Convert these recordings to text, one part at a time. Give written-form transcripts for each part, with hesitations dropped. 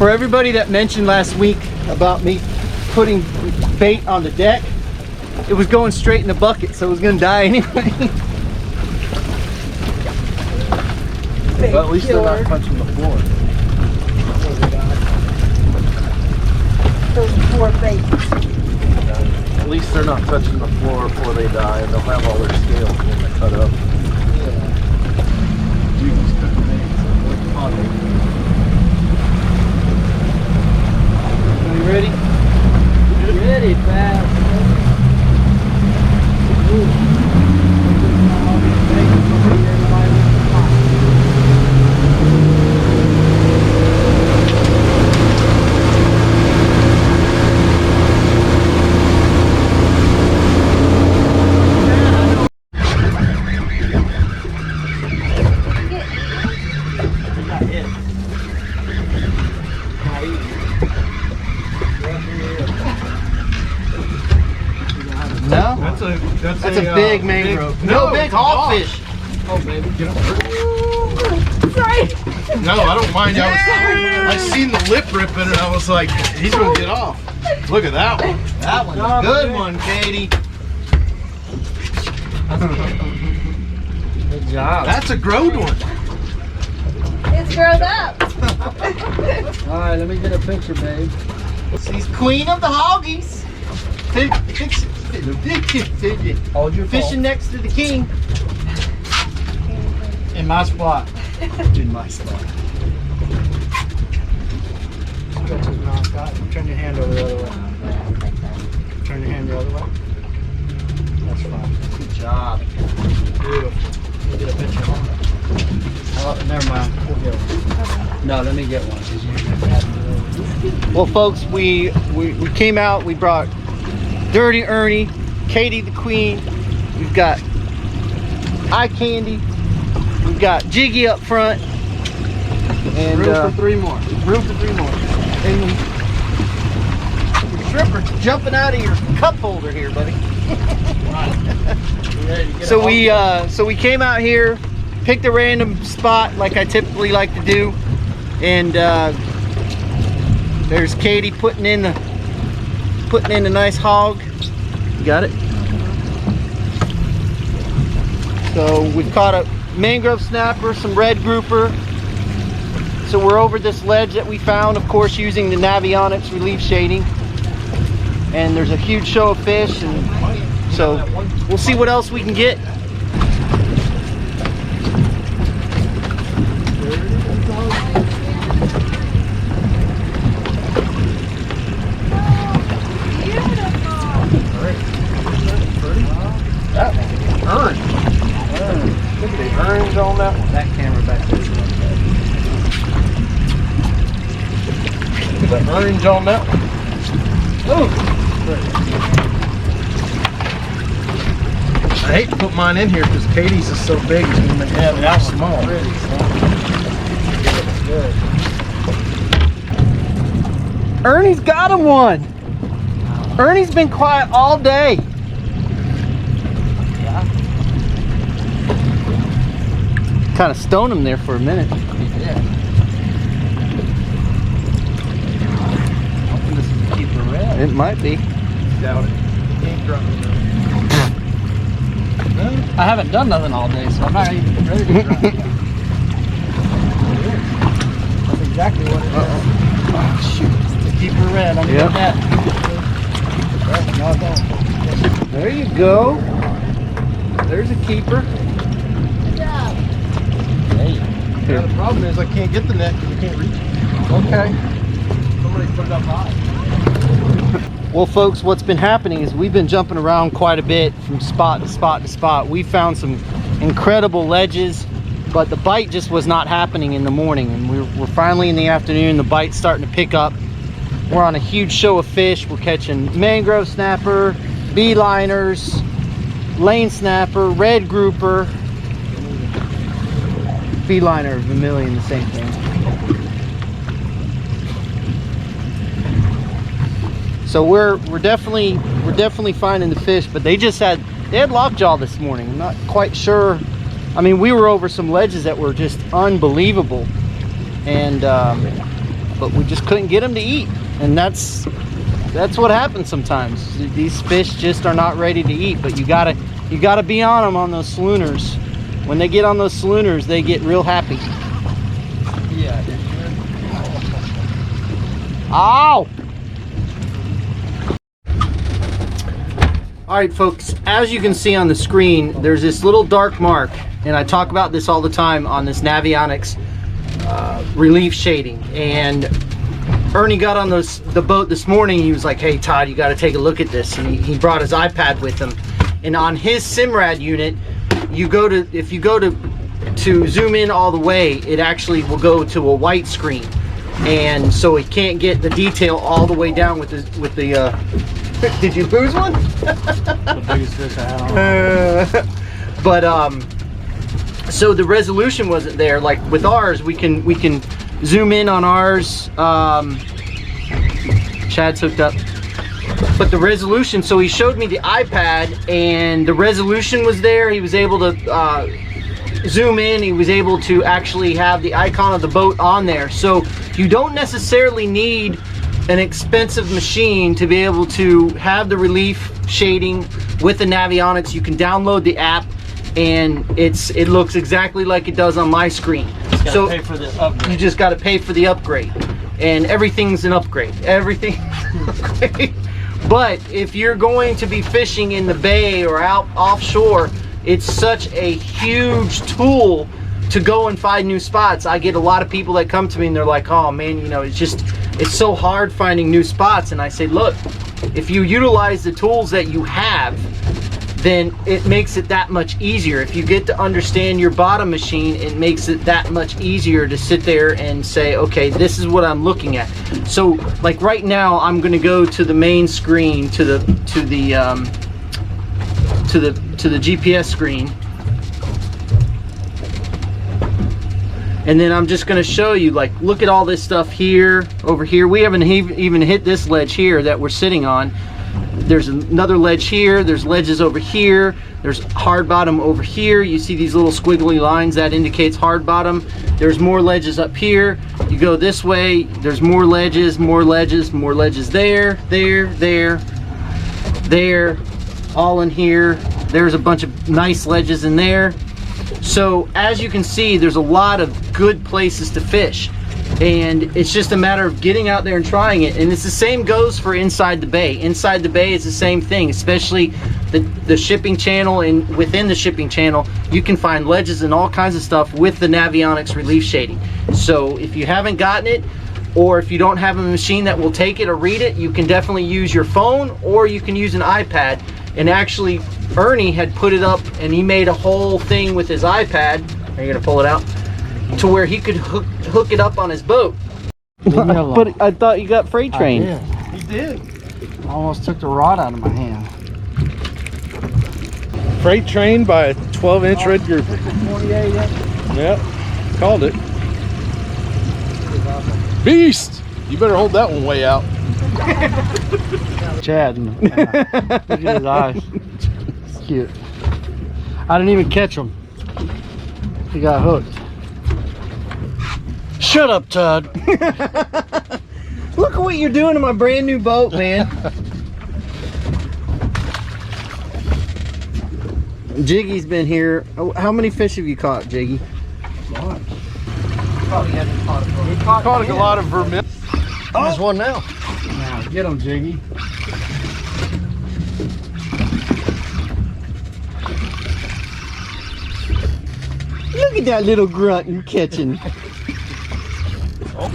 For everybody that mentioned last week about me putting bait on the deck, it was going straight in the bucket, so it was gonna die anyway. But at least they're not touching the floor. Those poor babies. At least they're not touching the floor before they die, and they'll have all their scales when they cut up. You just cut the bait, so look on it. Are you ready? Ready, fast. No? That's a big mangrove. No, big hogfish. Oh, baby. Get him. Sorry. No, I don't mind. I seen the lip ripping, and I was like, he's gonna get off. Look at that one. That one's a good one, Katie. Good job. That's a growed one. It's grown up. All right, let me get a picture, babe. She's queen of the hoggies. Hold your Fishing next to the king. In my spot. In my spot. Turn your hand over the other way. Turn your hand the other way. That's fine. Good job. Beautiful. Let me get a picture. Oh, never mind. We'll get one. No, let me get one. Well, folks, we came out. We brought Dirty Ernie, Katie the Queen. We've got Eye Candy. We've got Jiggy up front. And Room for 3 more. room for 3 more. And your shrimp are jumping out of your cup holder here, buddy. So we came out here, picked a random spot like I typically like to do, and there's Katie putting in the nice hog. You got it? So we've caught a mangrove snapper, some red grouper. So we're over this ledge that we found, of course, using the Navionics relief shading. And there's a huge show of fish, and so we'll see what else we can get. That one's earned. Look at the earns on that one. That camera back there. The earns on that one. I hate to put mine in here because Katie's is so big it's gonna make it that small. Ernie's got him one. Ernie's been quiet all day. Kind of stoned him there for a minute. Yeah. Hoping this is a keeper red. It might be. Doubt it. Ain't dropping them. I haven't done nothing all day, so I'm not even ready to drop it. That's exactly what it is. Oh, shoot. It's a keeper red. I'm Yep. getting that. There you go. There's a keeper. Yeah, the problem is I can't get the net because I can't reach it. Okay. Somebody put it up high. Well, folks, what's been happening is we've been jumping around quite a bit from spot to spot to spot. We found some incredible ledges, but the bite just was not happening in the morning. And we're finally in the afternoon, the bite's starting to pick up. We're on a huge show of fish. We're catching mangrove snapper, beeliners, lane snapper, red grouper, beeliner, vermilion, the same thing. So we're definitely finding the fish, but they had lockjaw this morning. I'm not quite sure. I mean, we were over some ledges that were just unbelievable, and but we just couldn't get them to eat. And that's what happens sometimes. These fish just are not ready to eat, but you gotta be on them on those slooners. When they get on those slooners, they get real happy. Yeah. Ow! All right, folks, as you can see on the screen, there's this little dark mark, and I talk about this all the time on this Navionics relief shading. And Ernie got on the boat this morning. He was like, "Hey Todd, you got to take a look at this." And he brought his iPad with him. And on his Simrad unit, if you go to zoom in all the way, it actually will go to a white screen, and so it can't get the detail all the way down with the. Did you lose one? The biggest fish I had. But so the resolution wasn't there. Like with ours, we can zoom in on ours. Chad's hooked up. But the resolution, so he showed me the iPad and the resolution was there. He was able to zoom in. He was able to actually have the icon of the boat on there. So you don't necessarily need an expensive machine to be able to have the relief shading with the Navionics. You can download the app and it looks exactly like it does on my screen. So pay for the upgrade. You just got to pay for the upgrade, and everything's an upgrade. Everything's an upgrade. But if you're going to be fishing in the bay or out offshore, it's such a huge tool to go and find new spots. I get a lot of people that come to me and they're like, "Oh man, you know, it's so hard finding new spots." And I say, look, if you utilize the tools that you have, then it makes it that much easier. If you get to understand your bottom machine, it makes it that much easier to sit there and say, okay, this is what I'm looking at. So like right now, I'm going to go to the main screen, to the GPS screen. And then I'm just going to show you, like, look at all this stuff here, over here. We haven't even hit this ledge here that we're sitting on. There's another ledge here. There's ledges over here. There's hard bottom over here. You see these little squiggly lines, that indicates hard bottom. There's more ledges up here. You go this way, there's more ledges, more ledges, more ledges there, there, all in here. There's a bunch of nice ledges in there. So as you can see, there's a lot of good places to fish, and it's just a matter of getting out there and trying it. And it's the same goes for inside the bay. Inside the bay is the same thing, especially the shipping channel, and within the shipping channel you can find ledges and all kinds of stuff with the Navionics relief shading. So if you haven't gotten it, or if you don't have a machine that will take it or read it, you can definitely use your phone, or you can use an iPad. And actually Ernie had put it up, and he made a whole thing with his iPad. Are you gonna pull it out? To where he could hook it up on his boat. But I thought you got freight trained. He did. Almost took the rod out of my hand. Freight trained by a 12-inch red grouper. 28 yet? Yep, called it. Beast! You better hold that one way out. Chad, look at his eyes. It's cute. I didn't even catch him. He got hooked. Shut up, Todd. Look at what you're doing to my brand new boat, man. Jiggy's been here. Oh, how many fish have you caught, Jiggy? Probably hasn't caught a We caught a lot of vermilion. Oh, there's one now. Now, get him, Jiggy. Look at that little grunt you're catching.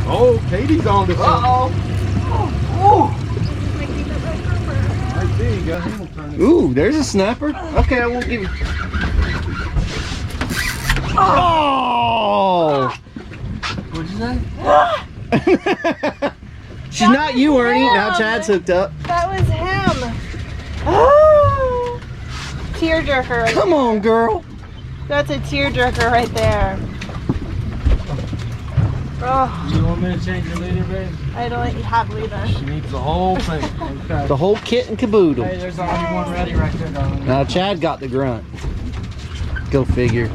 Oh, Katie's on to something. Right there, you got him. We'll turn it. Ooh, there's a snapper. Okay, I won't give you. Oh! What'd you say? She's not you, Ernie. Now Chad's hooked up. That was him. Oh, tearjerker. Right Come on, girl. That's a tearjerker right there. Oh, You want me to change your leader, babe? I don't have leader. She needs the whole thing. Okay. The whole kit and caboodle. Hey, there's already one ready right there, darling. Now Chad got the grunt. Go figure.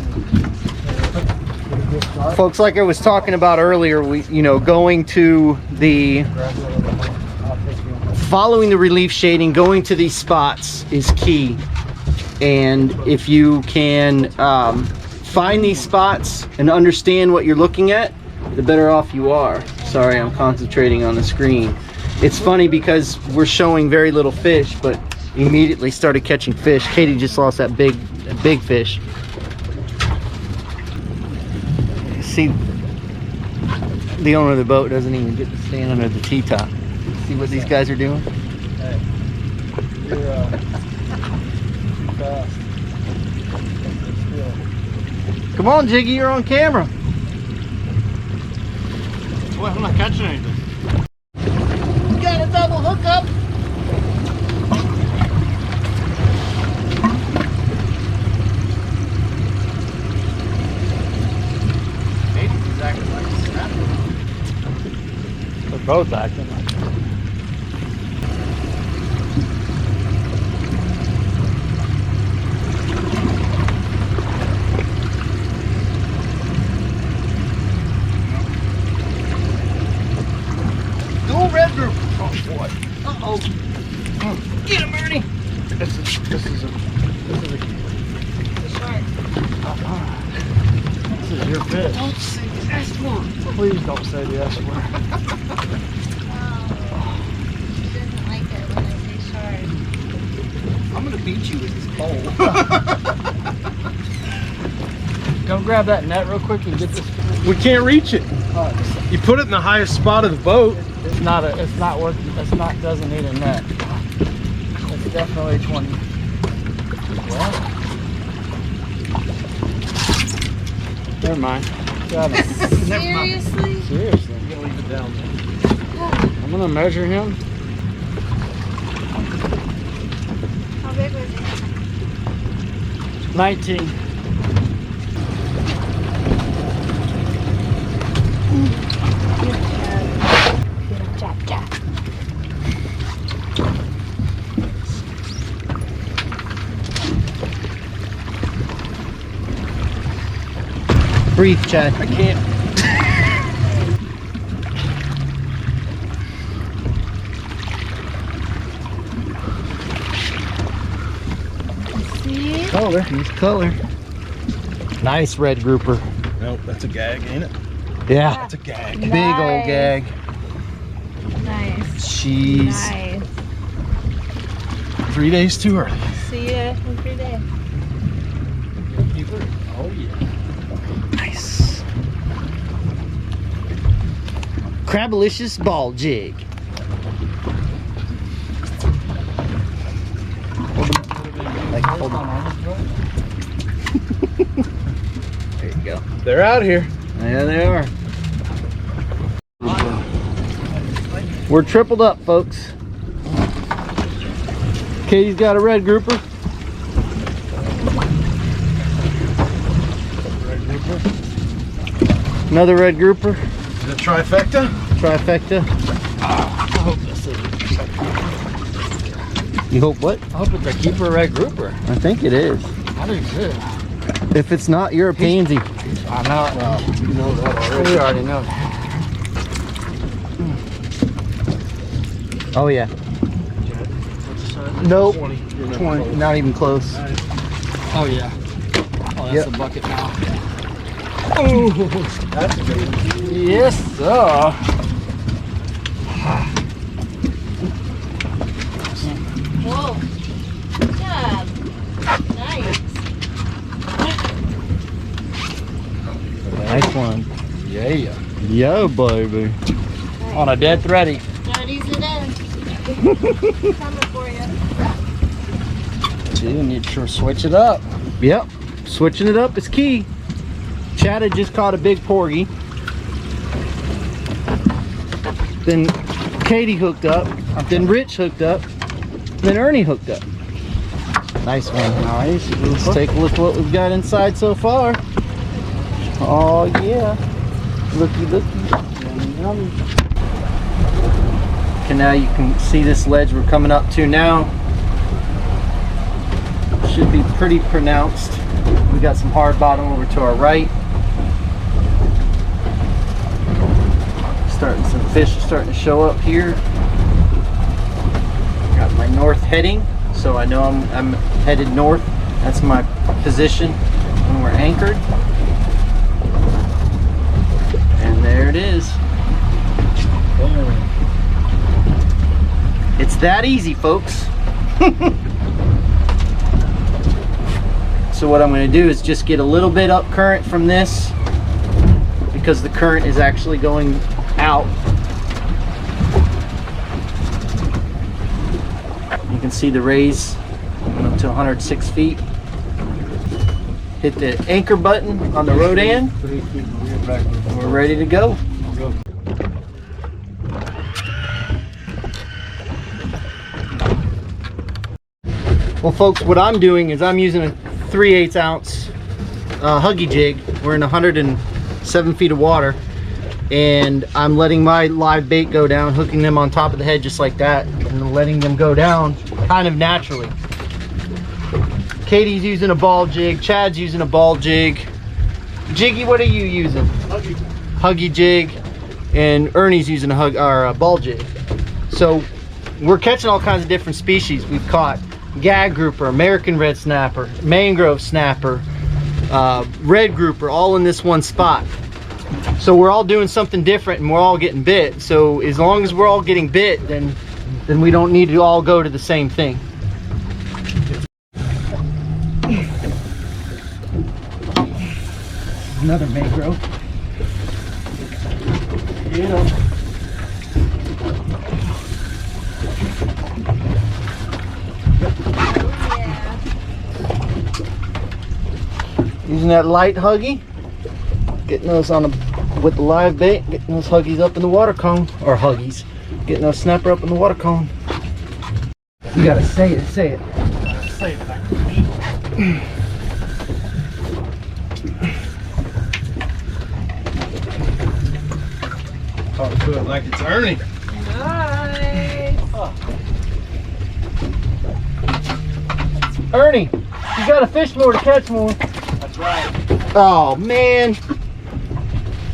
Folks, like I was talking about earlier, going to the, following the relief shading, going to these spots is key. And if you can find these spots and understand what you're looking at, the better off you are. Sorry, I'm concentrating on the screen. It's funny because we're showing very little fish, but immediately started catching fish. Katie just lost that big fish. See, the owner of the boat doesn't even get to stand under the T-top. See what these guys are doing? Hey, you're too fast. Come on, Jiggy, you're on camera. Boy, I'm not catching anything. You got a double hookup. They're both acting like that. Go red group. Oh boy. Uh-oh. Get him, Ernie. This is a This is your fish. Don't say the S word. Please don't say the S word. She doesn't like it when I say shark. I'm gonna beat you with this pole. Go grab that net real quick and get this. We can't reach it. You put it in the highest spot of the boat. It's not working. Doesn't need a net. It's definitely 20. Well, never mind. Got him. Seriously? Seriously. I'm gonna leave it down there. I'm gonna measure him. How big was it? 19. Jab, jab. Breathe, Chad. I can't. See? Color. Nice color. Nice red grouper. Nope, that's a gag, ain't it? Yeah. That's a gag. Big old gag. Nice. Jeez. Nice. 3 days too early. See ya in 3 days. Oh yeah. Nice. Crabalicious ball jig. Hold on. There you go. They're out here. Yeah, they are. We're tripled up, folks. Katie's got a red grouper. Another red grouper. Is it trifecta? Trifecta. I hope this is. You hope what? I hope it's a keeper red grouper. I think it is. I do too. If it's not, you're a pansy. I know. You know that already. We already know. Oh yeah. What's the size? Nope. 20. You're not 20. close. Not even close. Oh yeah. Oh, that's Yep. a bucket now. Oh, That's a good one. yes, sir. Whoa. Good job. Nice. Nice one. Yeah. Yo, baby. On a dead thready. Don't ease it in. Coming for you. See, you need to switch it up. Yep. Switching it up is key. Chad had just caught a big porgy. Then Katie hooked up. Then Rich hooked up. Then Ernie hooked up. Nice one. Nice. Let's take a look at what we've got inside so far. Oh yeah. Looky, looky. Yummy, yummy. Okay, now you can see this ledge we're coming up to now. Should be pretty pronounced. We got some hard bottom over to our right. Some fish are starting to show up here. Got my north heading, so I know I'm headed north. That's my position when we're anchored. And there it is. It's that easy, folks. So what I'm going to do is just get a little bit up current from this, because the current is actually going out. You can see the raise up to 106 feet. Hit the anchor button on the Rodan. We're ready to go. Well, folks, what I'm doing is I'm using a 3/8 ounce Huggy jig. We're in 107 feet of water, and I'm letting my live bait go down, hooking them on top of the head just like that, and letting them go down kind of naturally. Katie's using a ball jig, Chad's using a ball jig. Jiggy, what are you using? Huggy jig, and Ernie's using a ball jig. So we're catching all kinds of different species. We've caught gag grouper, American red snapper, mangrove snapper, red grouper, all in this one spot. So we're all doing something different, and we're all getting bit. So as long as we're all getting bit, then we don't need to all go to the same thing. Another mangrove. You know. Using that light Huggy, getting those on with the live bait, getting those Huggies up in the water cone, or Huggies, getting those snapper up in the water cone. You gotta say it, say it. Say it like talk to it like it's Ernie. Nice. Oh. Ernie, you gotta fish more to catch more. That's right. Oh man,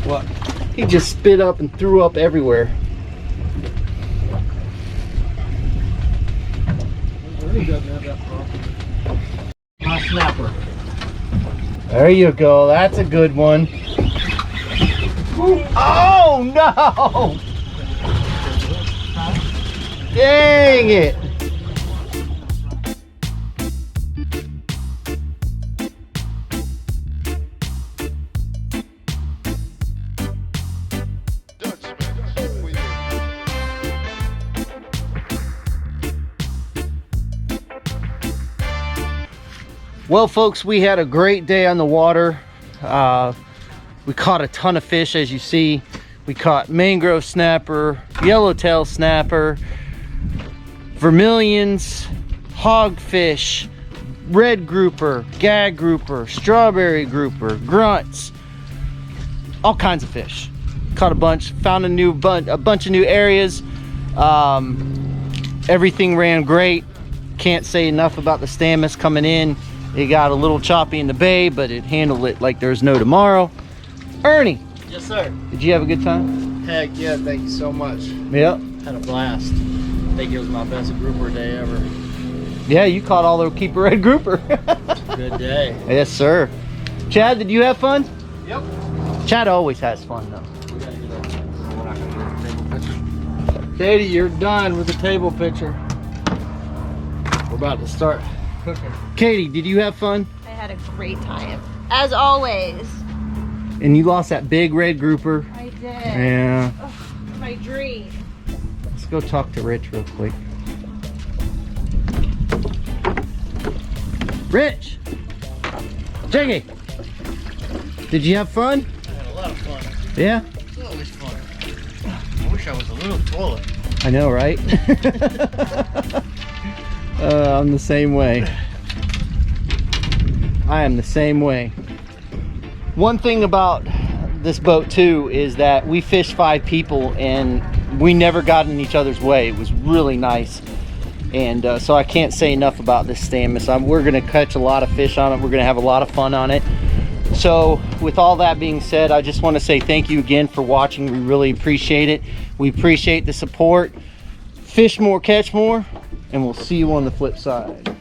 What? he just spit up and threw up everywhere. Ernie doesn't have that problem. My snapper. There you go, that's a good one. Oh no! Dang it! Well, folks, we had a great day on the water. We caught a ton of fish, as you see. We caught mangrove snapper, yellowtail snapper, vermilions, hogfish, red grouper, gag grouper, strawberry grouper, grunts, all kinds of fish. Caught a bunch, found a bunch of new areas. Everything ran great. Can't say enough about the Stammus coming in. It got a little choppy in the bay, but it handled it like there's no tomorrow. Ernie. Yes, sir. Did you have a good time? Heck yeah, thank you so much. Yep. Had a blast. I think it was my best grouper day ever. Yeah, you caught all the keeper red grouper. Good day. Yes, sir. Chad, did you have fun? Yep. Chad always has fun, though. Katie, you're done with the table picture. We're about to start cooking. Katie, did you have fun? I had a great time, as always. And you lost that big red grouper. I did. Yeah. Ugh, my dream. Let's go talk to Rich real quick. Rich! Jiggy! Did you have fun? I had a lot of fun. Yeah? It's always fun. I wish I was a little taller. I know, right? I'm the same way. I am the same way. One thing about this boat too is that we fished 5 people and we never got in each other's way. It was really nice. And so I can't say enough about this Stammus. We're gonna catch a lot of fish on it. We're gonna have a lot of fun on it. So with all that being said, I just want to say thank you again for watching. We really appreciate it. We appreciate the support. Fish more, catch more, and we'll see you on the flip side.